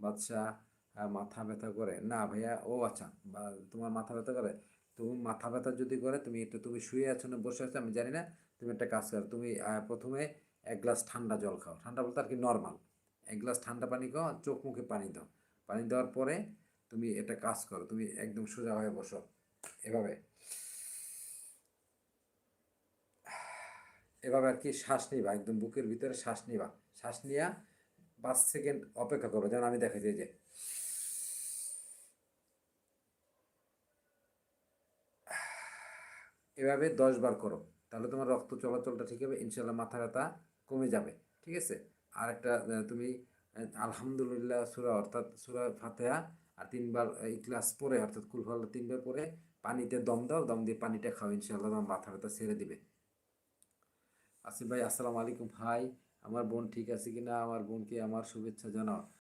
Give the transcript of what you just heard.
বাদশা মাথা ব্যথা করে না ভাইয়া, ও আচ্ছা, বা তোমার মাথা ব্যথা করে, তুমি মাথা ব্যথা যদি করে তুমি শুয়ে আছো না বসে আছো আমি জানি না, তুমি একটা কাজ করো, তুমি প্রথমে এক গ্লাস ঠান্ডা জল খাও, ঠান্ডা বলতে আর কি নর্মাল, এক গ্লাস ঠান্ডা পানি খাও, চোখ মুখে পানি দাও, পানি দেওয়ার পরে তুমি একটা কাজ করো, তুমি একদম সোজা হয়ে বসো এভাবে, এভাবে আর কি শ্বাস নিবা, একদম বুকের ভিতরে শ্বাস নিবা, শ্বাস নিয়া 5 সেকেন্ড অপেক্ষা করো, যেন আমি দেখাচ্ছি এই যে এভাবে 10 বার করো, তাহলে তোমার রক্ত চলাচলটা ঠিক হবে, ইনশাল্লাহ মাথা ব্যথা কমে যাবে। ঠিক আছে। আর একটা তুমি আলহামদুলিল্লাহ সূরা অর্থাৎ সূরা ফাতিহা আর 3 বার ইখলাস পড়ে অর্থাৎ কুল হুয়াল্লাহ 3 বার পরে পানিতে দম দাও, দম দিয়ে পানিটা খাও, ইনশাল্লাহ তোমার মাথা ব্যথা ছেড়ে দিবে। আসিফ ভাই আসসালামু আলাইকুম ভাই, আমার বোন ঠিক আছে কিনা, আমার বোনকে আমার শুভেচ্ছা জানাও।